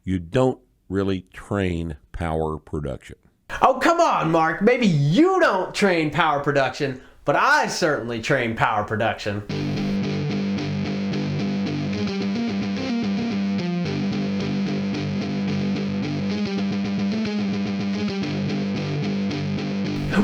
You don't really train power production. Oh, come on, Mark. Maybe you don't train power production, but I certainly train power production.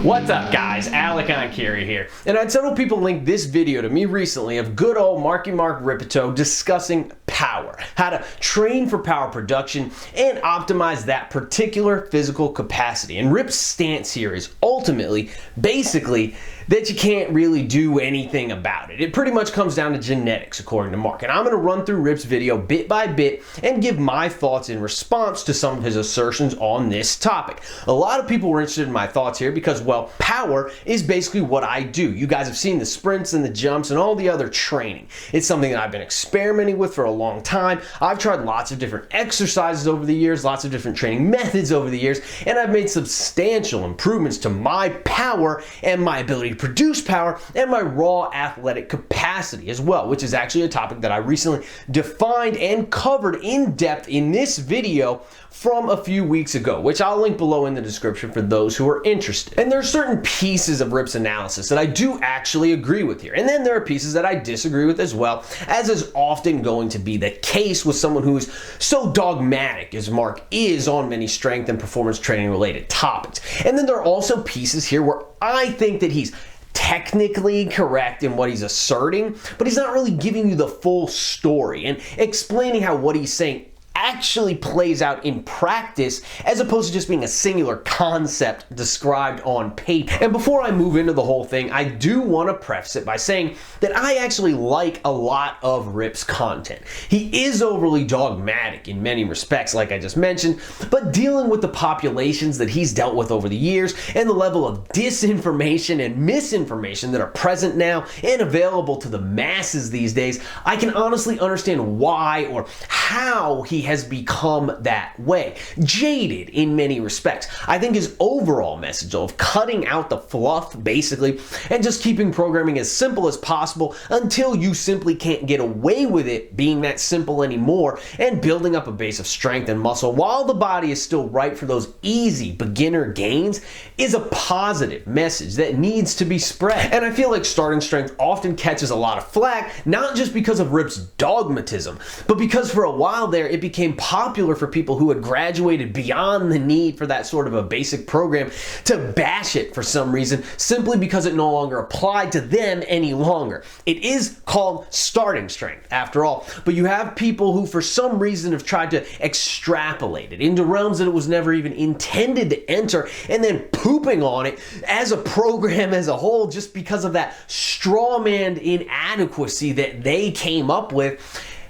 What's up, guys? Enkiri here. And I had several people link this video to me recently of good old Marky Mark Rippetoe discussing power, how to train for power production and optimize that particular physical capacity. And Rip's stance here is ultimately, basically, that you can't really do anything about it. It pretty much comes down to genetics, according to Mark. And I'm going to run through Rip's video bit by bit and give my thoughts in response to some of his assertions on this topic. A lot of people were interested in my thoughts here because, well, power is basically what I do. You guys have seen the sprints and the jumps and all the other training. It's something that I've been experimenting with for a long time. I've tried lots of different exercises over the years, lots of different training methods over the years, and I've made substantial improvements to my power and my ability to produce power and my raw athletic capacity as well, which is actually a topic that I recently defined and covered in depth in this video from a few weeks ago, which I'll link below in the description for those who are interested. And there are certain pieces of Rip's analysis that I do actually agree with here, and then there are pieces that I disagree with as well, as is often going to be the case with someone who is so dogmatic as Mark is on many strength and performance training related topics. And then there are also pieces here where I think that he's technically correct in what he's asserting, but he's not really giving you the full story and explaining how what he's saying actually plays out in practice, as opposed to just being a singular concept described on paper. And before I move into the whole thing, I do want to preface it by saying that I actually like a lot of Rip's content. He is overly dogmatic in many respects, like I just mentioned, but dealing with the populations that he's dealt with over the years and the level of disinformation and misinformation that are present now and available to the masses these days, I can honestly understand why or how he has become that way. Jaded in many respects. I think his overall message of cutting out the fluff, basically, and just keeping programming as simple as possible until you simply can't get away with it being that simple anymore, and building up a base of strength and muscle while the body is still right for those easy beginner gains, is a positive message that needs to be spread. And I feel like starting strength often catches a lot of flack, not just because of Rip's dogmatism, but because for a while there it became popular for people who had graduated beyond the need for that sort of a basic program to bash it for some reason, simply because it no longer applied to them any longer. It is called starting strength after all, but you have people who for some reason have tried to extrapolate it into realms that it was never even intended to enter, and then pooping on it as a program as a whole just because of that strawman inadequacy that they came up with.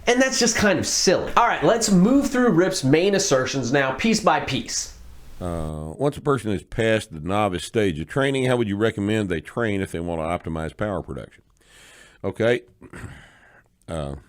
And that's just kind of silly. All right, let's move through Rip's main assertions now, piece by piece. Once a person has passed the novice stage of training, how would you recommend they train if they want to optimize power production? Okay. The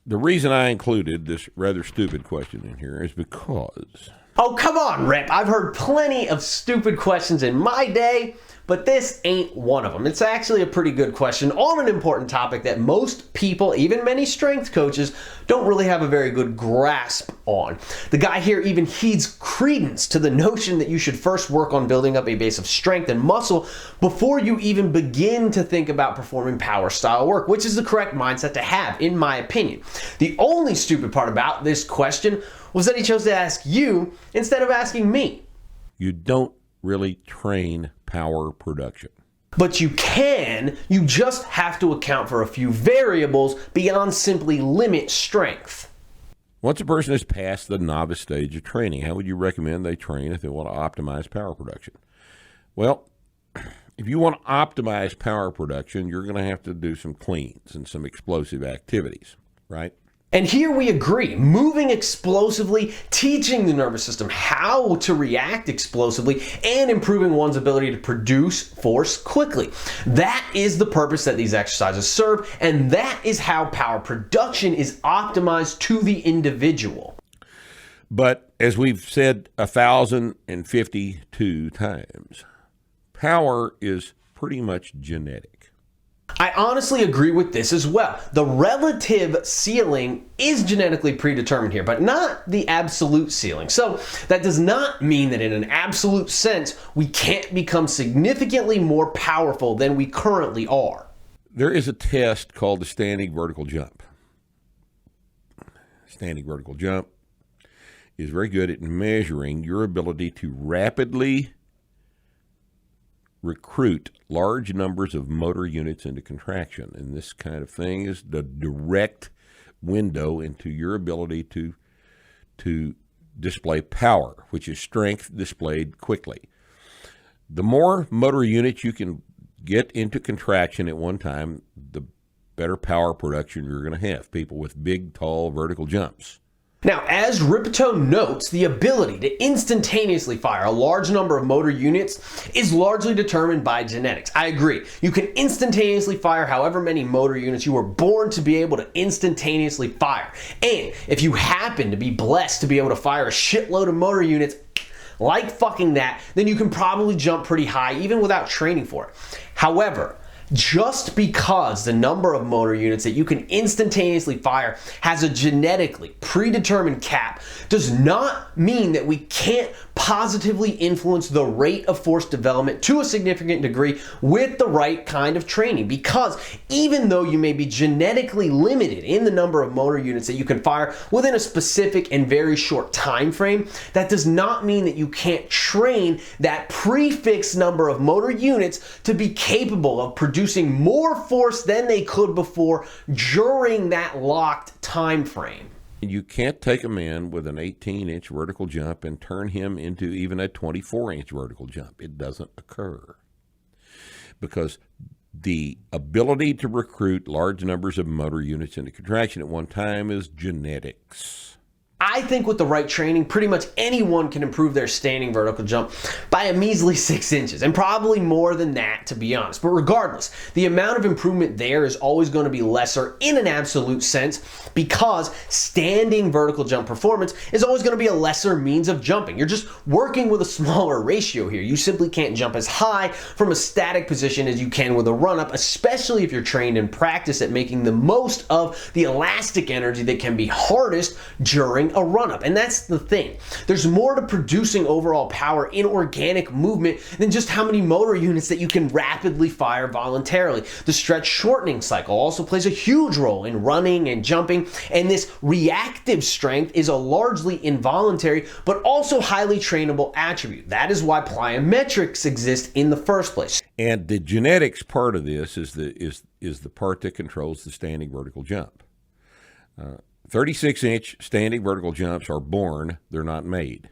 reason I included this rather stupid question in here is because... Oh, come on, Rip. I've heard plenty of stupid questions in my day, but this ain't one of them. It's actually a pretty good question on an important topic that most people, even many strength coaches, don't really have a very good grasp on. The guy here even heeds credence to the notion that you should first work on building up a base of strength and muscle before you even begin to think about performing power style work, which is the correct mindset to have, in my opinion. The only stupid part about this question was that he chose to ask you instead of asking me. You don't really train power production. But you can, you just have to account for a few variables beyond simply limit strength. Once a person has passed the novice stage of training, how would you recommend they train if they want to optimize power production? Well, if you want to optimize power production, you're going to have to do some cleans and some explosive activities, right? And here we agree, moving explosively, teaching the nervous system how to react explosively, and improving one's ability to produce force quickly. That is the purpose that these exercises serve, and that is how power production is optimized to the individual. But as we've said 1,052 times, power is pretty much genetic. I honestly agree with this as well. The relative ceiling is genetically predetermined here, but not the absolute ceiling. So that does not mean that in an absolute sense, we can't become significantly more powerful than we currently are. There is a test called the standing vertical jump. Standing vertical jump is very good at measuring your ability to rapidly recruit large numbers of motor units into contraction. And this kind of thing is the direct window into your ability to display power, which is strength displayed quickly. The more motor units you can get into contraction at one time, the better power production you're going to have. People with big, tall, vertical jumps. Now, as Rippetoe notes, the ability to instantaneously fire a large number of motor units is largely determined by genetics. I agree. You can instantaneously fire however many motor units you were born to be able to instantaneously fire. And if you happen to be blessed to be able to fire a shitload of motor units like fucking that, then you can probably jump pretty high even without training for it. However, just because the number of motor units that you can instantaneously fire has a genetically predetermined cap does not mean that we can't positively influence the rate of force development to a significant degree with the right kind of training. Because even though you may be genetically limited in the number of motor units that you can fire within a specific and very short time frame, that does not mean that you can't train that prefixed number of motor units to be capable of producing more force than they could before during that locked time frame. You can't take a man with an 18-inch vertical jump and turn him into even a 24-inch vertical jump. It doesn't occur. Because the ability to recruit large numbers of motor units into contraction at one time is genetics. I think with the right training, pretty much anyone can improve their standing vertical jump by a measly 6 inches, and probably more than that, to be honest. But regardless, the amount of improvement there is always going to be lesser in an absolute sense, because standing vertical jump performance is always going to be a lesser means of jumping. You're just working with a smaller ratio here. You simply can't jump as high from a static position as you can with a run-up, especially if you're trained in practice at making the most of the elastic energy that can be harnessed during a run-up. And that's the thing. There's more to producing overall power in organic movement than just how many motor units that you can rapidly fire voluntarily. The stretch shortening cycle also plays a huge role in running and jumping, and this reactive strength is a largely involuntary but also highly trainable attribute. That is why plyometrics exist in the first place. And the genetics part of this is the part that controls the standing vertical jump. 36-inch standing vertical jumps are born, they're not made.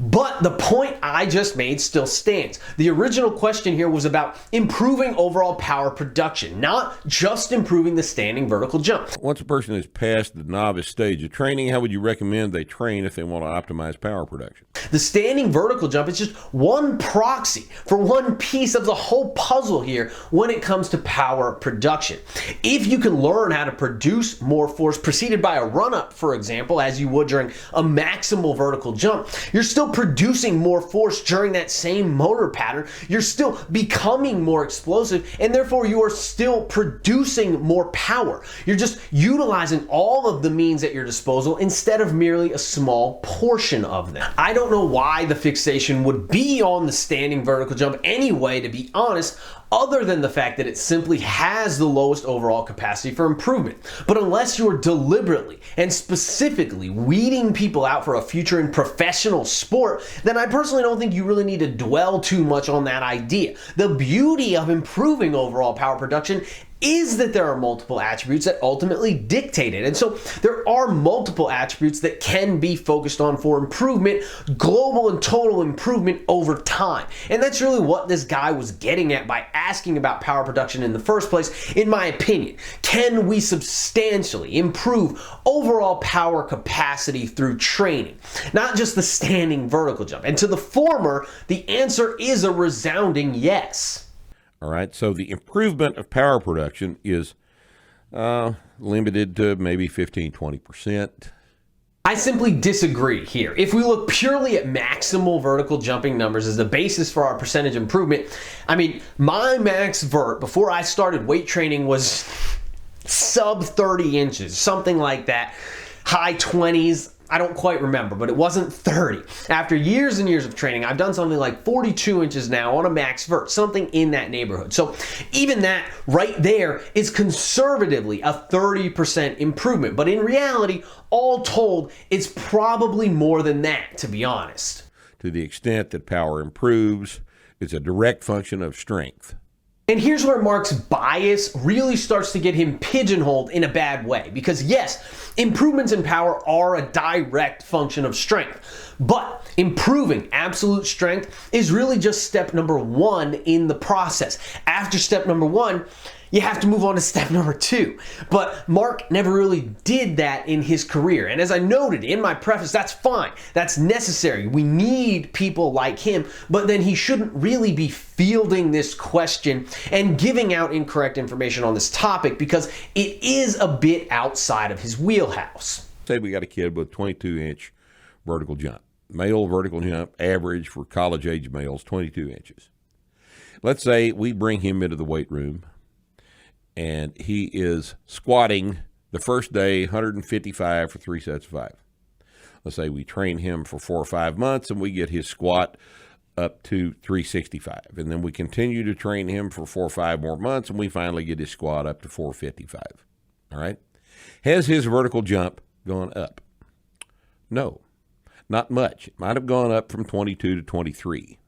But the point I just made still stands. The original question here was about improving overall power production, not just improving the standing vertical jump. Once a person has passed the novice stage of training, how would you recommend they train if they want to optimize power production? The standing vertical jump is just one proxy for one piece of the whole puzzle here when it comes to power production. If you can learn how to produce more force preceded by a run-up, for example, as you would during a maximal vertical jump, you're still producing more force during that same motor pattern. You're still becoming more explosive, and therefore you are still producing more power. You're just utilizing all of the means at your disposal instead of merely a small portion of them. I don't know why the fixation would be on the standing vertical jump anyway, to be honest, other than the fact that it simply has the lowest overall capacity for improvement. But unless you're deliberately and specifically weeding people out for a future in professional sport, then I personally don't think you really need to dwell too much on that idea. The beauty of improving overall power production is that there are multiple attributes that ultimately dictate it. And so there are multiple attributes that can be focused on for improvement, global and total improvement over time. And that's really what this guy was getting at by asking about power production in the first place, in my opinion. Can we substantially improve overall power capacity through training? Not just the standing vertical jump. And to the former, the answer is a resounding yes. All right, so the improvement of power production is limited to maybe 15-20%. I simply disagree here. If we look purely at maximal vertical jumping numbers as the basis for our percentage improvement, I mean, my max vert before I started weight training was sub 30 inches, something like that, high 20s. I don't quite remember, but it wasn't 30. After years and years of training, I've done something like 42 inches now on a max vert, something in that neighborhood. So even that right there is conservatively a 30% improvement. But in reality, all told, it's probably more than that, to be honest. To the extent that power improves, it's a direct function of strength. And here's where Mark's bias really starts to get him pigeonholed in a bad way. Because yes, improvements in power are a direct function of strength. But improving absolute strength is really just step number one in the process. After step number one, you have to move on to step number two. But Mark never really did that in his career. And as I noted in my preface, that's fine. That's necessary. We need people like him. But then he shouldn't really be fielding this question and giving out incorrect information on this topic because it is a bit outside of his wheelhouse. Say we got a kid with 22-inch vertical jump. Male vertical jump average for college-age males, 22 inches. Let's say we bring him into the weight room, and he is squatting the first day 155 for 3 sets of 5. Let's say we train him for 4 or 5 months and we get his squat up to 365. And then we continue to train him for 4 or 5 more months and we finally get his squat up to 455. All right? Has his vertical jump gone up? No, not much. It might have gone up from 22 to 23.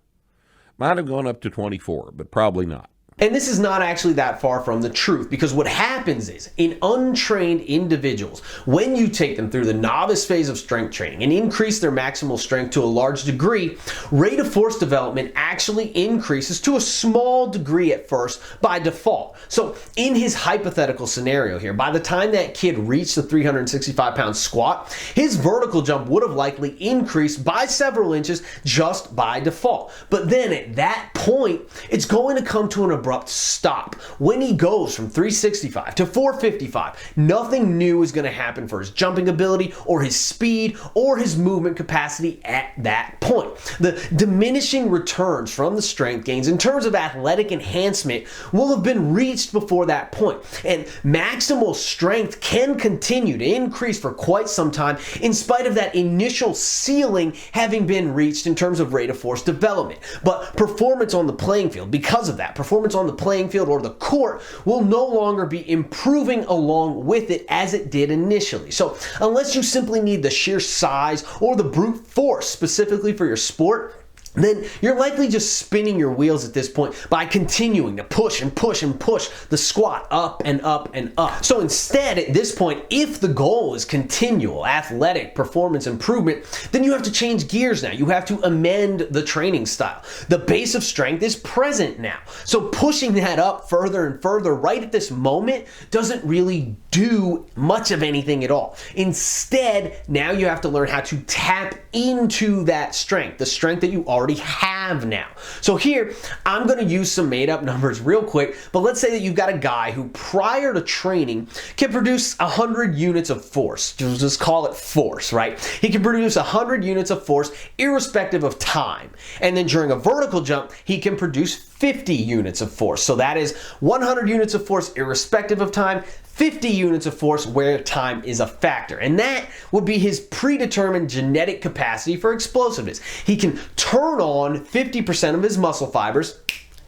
Might have gone up to 24, but probably not. And this is not actually that far from the truth because what happens is in untrained individuals, when you take them through the novice phase of strength training and increase their maximal strength to a large degree, rate of force development actually increases to a small degree at first by default. So in his hypothetical scenario here, by the time that kid reached the 365-pound squat, his vertical jump would have likely increased by several inches just by default. But then at that point, it's going to come to an abrupt stop. When he goes from 365 to 455, nothing new is going to happen for his jumping ability or his speed or his movement capacity at that point. The diminishing returns from the strength gains in terms of athletic enhancement will have been reached before that point. And maximal strength can continue to increase for quite some time in spite of that initial ceiling having been reached in terms of rate of force development. But performance on the playing field, because of that, performance on the playing field or the court will no longer be improving along with it as it did initially. So unless you simply need the sheer size or the brute force specifically for your sport, then you're likely just spinning your wheels at this point by continuing to push and push and push the squat up and up and up. So instead, at this point, if the goal is continual athletic performance improvement, then you have to change gears now. You have to amend the training style. The base of strength is present now. So pushing that up further and further right at this moment doesn't really do much of anything at all. Instead, now you have to learn how to tap into that strength, the strength that you already have now. So here, I'm going to use some made up numbers real quick, but let's say that you've got a guy who prior to training can produce 100 units of force. Just call it force, right? He can produce 100 units of force irrespective of time. And then during a vertical jump, he can produce 50 units of force. So that is 100 units of force irrespective of time, 50 units of force where time is a factor. And that would be his predetermined genetic capacity for explosiveness. He can turn on 50% of his muscle fibers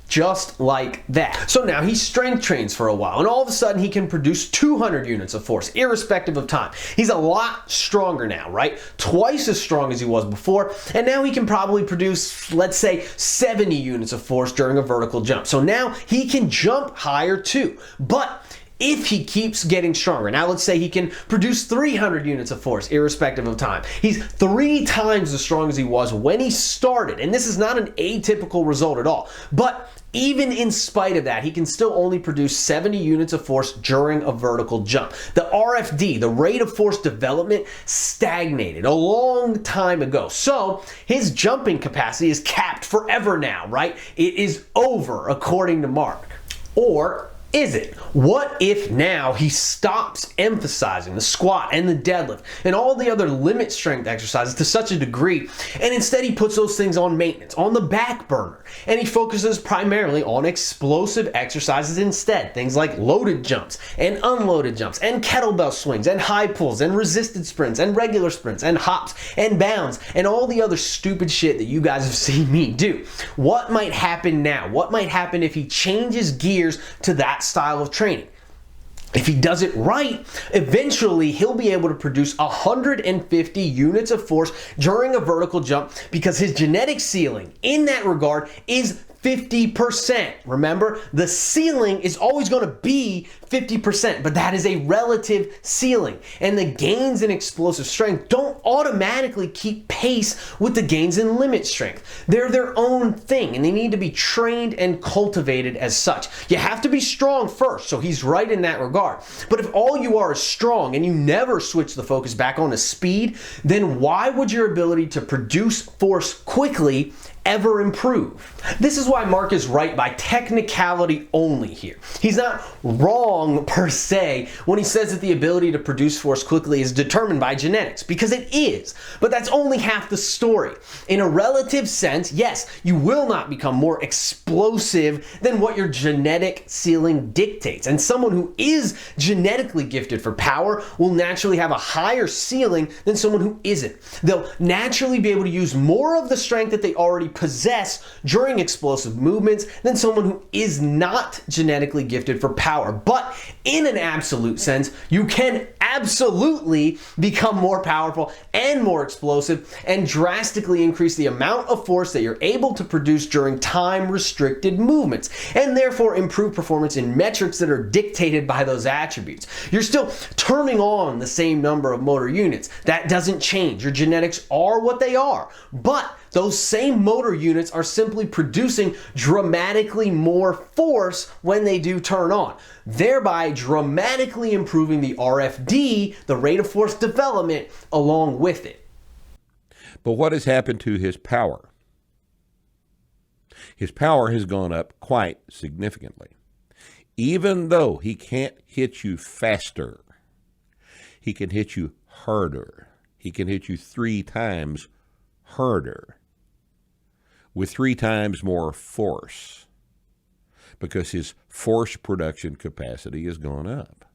just like that. So now he strength trains for a while and all of a sudden he can produce 200 units of force irrespective of time. He's a lot stronger now, right? Twice as strong as he was before, and now he can probably produce, let's say, 70 units of force during a vertical jump. So now he can jump higher too. But if he keeps getting stronger, now let's say he can produce 300 units of force irrespective of time. He's 3 times as strong as he was when he started, and this is not an atypical result at all. But even in spite of that, he can still only produce 70 units of force during a vertical jump. The RFD, the rate of force development, stagnated a long time ago. So his jumping capacity is capped forever now, right? It is over, according to Mark. Or is it? What if now he stops emphasizing the squat and the deadlift and all the other limit strength exercises to such a degree, and instead he puts those things on maintenance, on the back burner, and he focuses primarily on explosive exercises instead, things like loaded jumps and unloaded jumps and kettlebell swings and high pulls and resisted sprints and regular sprints and hops and bounds and all the other stupid shit that you guys have seen me do. What might happen now? What might happen if he changes gears to that style of training? If he does it right, eventually he'll be able to produce 150 units of force during a vertical jump because his genetic ceiling in that regard is 50%. Remember, the ceiling is always going to be 50%, but that is a relative ceiling. And the gains in explosive strength don't automatically keep pace with the gains in limit strength. They're their own thing, and they need to be trained and cultivated as such. You have to be strong first, so he's right in that regard. But if all you are is strong and you never switch the focus back onto speed, then why would your ability to produce force quickly ever improve? This is why Mark is right by technicality only here. He's not wrong per se when he says that the ability to produce force quickly is determined by genetics, because it is, but that's only half the story. In a relative sense, yes, you will not become more explosive than what your genetic ceiling dictates, and someone who is genetically gifted for power will naturally have a higher ceiling than someone who isn't. They'll naturally be able to use more of the strength that they already possess during explosive movements than someone who is not genetically gifted for power. But in an absolute sense, you can absolutely become more powerful and more explosive and drastically increase the amount of force that you're able to produce during time-restricted movements, and therefore improve performance in metrics that are dictated by those attributes. You're still turning on the same number of motor units. That doesn't change. Your genetics are what they are, but those same motor units are simply producing dramatically more force when they do turn on, thereby dramatically improving the RFD, the rate of force development, along with it. But what has happened to his power? His power has gone up quite significantly. Even though he can't hit you faster, he can hit you harder. He can hit you 3 times harder with 3 times more force, because his force production capacity has gone up.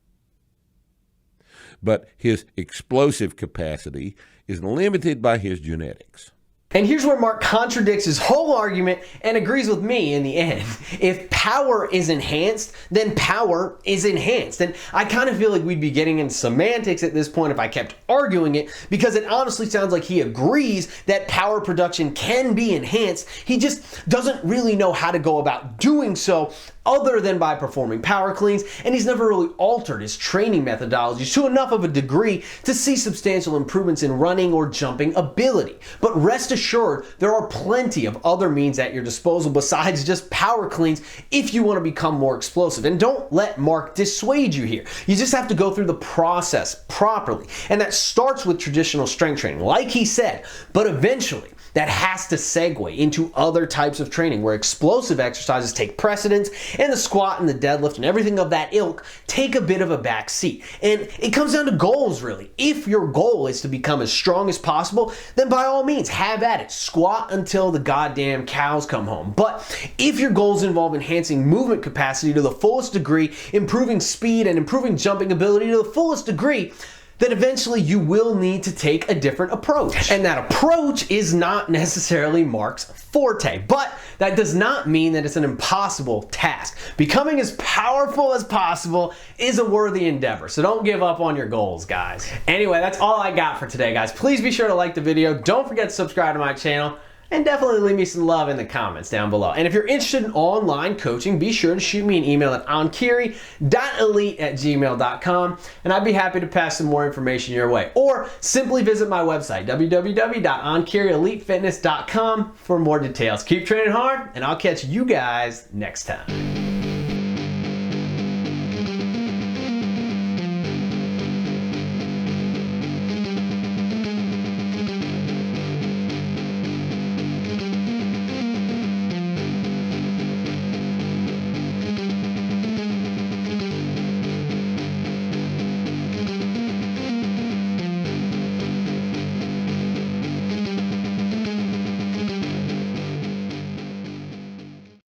But his explosive capacity is limited by his genetics. And here's where Mark contradicts his whole argument and agrees with me in the end. If power is enhanced, then power is enhanced. And I kind of feel like we'd be getting into semantics at this point if I kept arguing it, because it honestly sounds like he agrees that power production can be enhanced. He just doesn't really know how to go about doing so other than by performing power cleans, and he's never really altered his training methodologies to enough of a degree to see substantial improvements in running or jumping ability. But rest assured, there are plenty of other means at your disposal besides just power cleans if you want to become more explosive. And don't let Mark dissuade you here. You just have to go through the process properly, and that starts with traditional strength training, like he said, but eventually that has to segue into other types of training where explosive exercises take precedence and the squat and the deadlift and everything of that ilk take a bit of a back seat. And it comes down to goals, really. If your goal is to become as strong as possible, then by all means, have at it. Squat until the goddamn cows come home. But if your goals involve enhancing movement capacity to the fullest degree, improving speed and improving jumping ability to the fullest degree, then eventually you will need to take a different approach. And that approach is not necessarily Mark's forte, but that does not mean that it's an impossible task. Becoming as powerful as possible is a worthy endeavor, so don't give up on your goals, guys. Anyway, that's all I got for today, guys. Please be sure to like the video. Don't forget to subscribe to my channel. And definitely leave me some love in the comments down below. And if you're interested in online coaching, be sure to shoot me an email at enkiri.elite@gmail.com, and I'd be happy to pass some more information your way. Or simply visit my website, www.enkirielitefitness.com, for more details. Keep training hard, and I'll catch you guys next time.